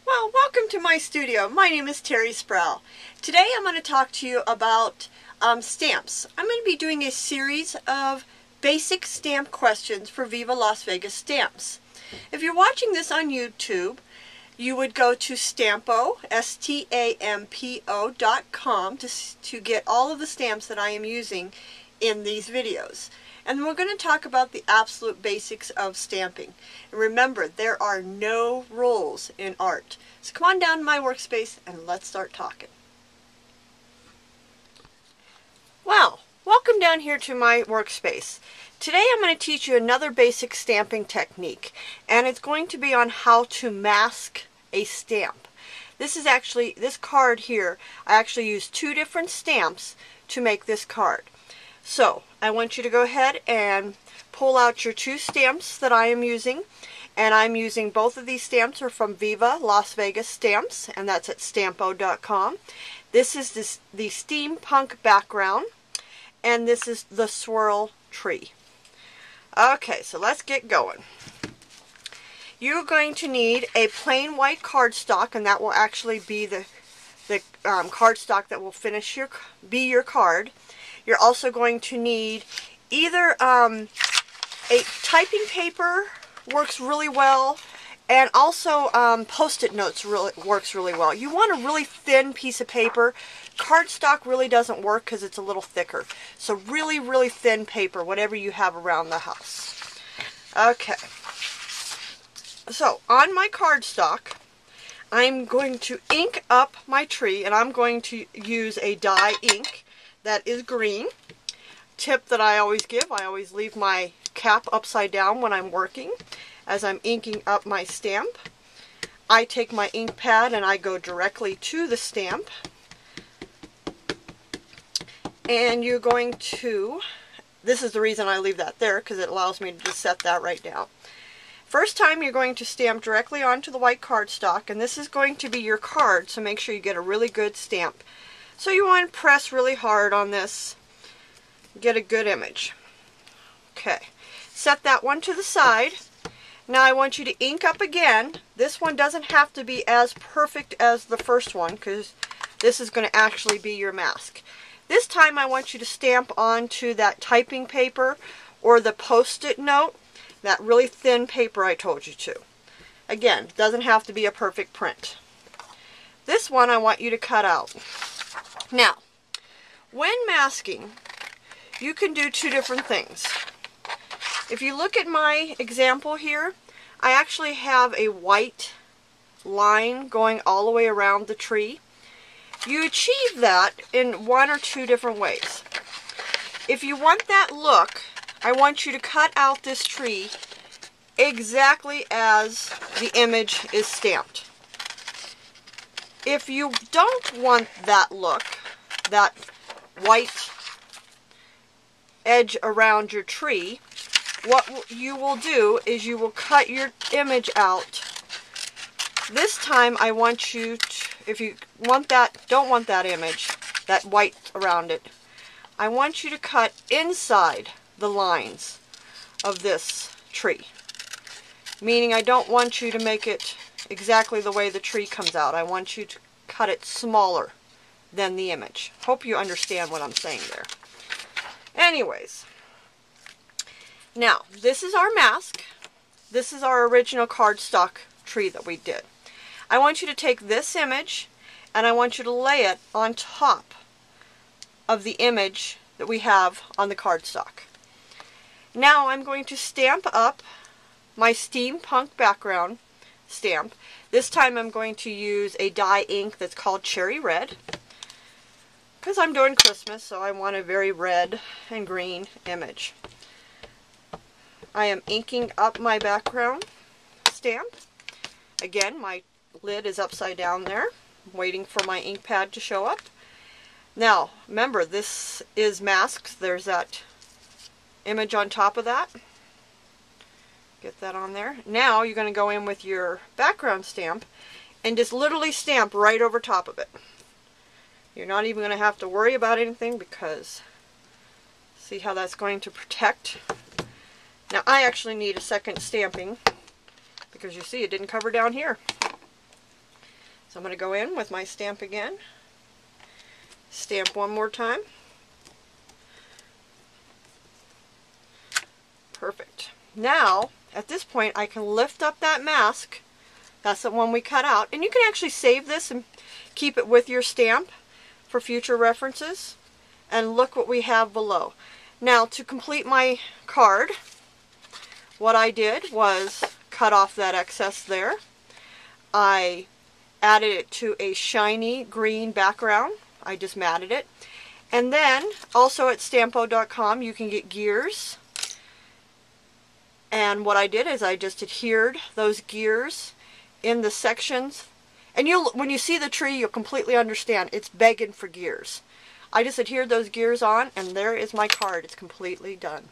Well, welcome to my studio. My name is Terri Sproul. Today I'm going to talk to you about stamps. I'm going to be doing a series of basic stamp questions for Viva Las Vegas Stamps. If you're watching this on YouTube, you would go to Stampo, STAMPO.com to get all of the stamps that I am using in these videos. And we're going to talk about the absolute basics of stamping. And remember, there are no rules in art. So come on down to my workspace and let's start talking. Well, welcome down here to my workspace. Today I'm going to teach you another basic stamping technique, and it's going to be on how to mask a stamp. This card here, I actually used two different stamps to make this card. So I want you to go ahead and pull out your two stamps that I am using, and I'm using both of these stamps are from Viva Las Vegas Stamps, and that's at Stampo.com. This is the steampunk background, and this is the swirl tree. Okay, so let's get going. You're going to need a plain white cardstock, and that will actually be the cardstock that will be your card. You're also going to need either a typing paper works really well, and also Post-it notes works really well. You want a really thin piece of paper. Cardstock really doesn't work because it's a little thicker. So really, really thin paper, whatever you have around the house. Okay. So on my cardstock, I'm going to ink up my tree, and I'm going to use a dye ink that is green. Tip that I always give, I always leave my cap upside down when I'm working as I'm inking up my stamp. I take my ink pad and I go directly to the stamp. And you're going to, this is the reason I leave that there, because it allows me to just set that right down. First time you're going to stamp directly onto the white cardstock, and this is going to be your card, so make sure you get a really good stamp. So you want to press really hard on this, get a good image. Okay, set that one to the side. Now I want you to ink up again. This one doesn't have to be as perfect as the first one, because this is going to actually be your mask. This time I want you to stamp onto that typing paper or the Post-it note, that really thin paper I told you to. Again, it doesn't have to be a perfect print. This one I want you to cut out. Now, when masking, you can do two different things. If you look at my example here, I actually have a white line going all the way around the tree. You achieve that in one or two different ways. If you want that look, I want you to cut out this tree exactly as the image is stamped. If you don't want that look, that white edge around your tree, what you will do is you will cut your image out. This time I want you to, if you want that, don't want that image, that white around it, I want you to cut inside the lines of this tree. Meaning I don't want you to make it exactly the way the tree comes out. I want you to cut it smaller than the image. Hope you understand what I'm saying there. Anyways, now this is our mask. This is our original cardstock tree that we did. I want you to take this image and I want you to lay it on top of the image that we have on the cardstock. Now I'm going to stamp up my steampunk background stamp. This time I'm going to use a dye ink that's called Cherry Red, because I'm doing Christmas, so I want a very red and green image. I am inking up my background stamp. Again, my lid is upside down there, waiting for my ink pad to show up. Now, remember, this is masked. There's that image on top of that. Get that on there. Now you're going to go in with your background stamp and just literally stamp right over top of it. You're not even going to have to worry about anything, because see how that's going to protect. Now I actually need a second stamping because you see it didn't cover down here. So I'm going to go in with my stamp again. Stamp one more time. Perfect. Now, at this point, I can lift up that mask. That's the one we cut out. And you can actually save this and keep it with your stamp for future references. And look what we have below. Now, to complete my card, what I did was cut off that excess there. I added it to a shiny green background. I just matted it. And then, also at Stampo.com, you can get gears. And what I did is I just adhered those gears in the sections. And when you see the tree, you'll completely understand. It's begging for gears. I just adhered those gears on, and there is my card. It's completely done.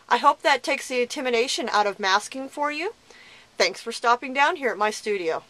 I hope that takes the intimidation out of masking for you. Thanks for stopping down here at my studio.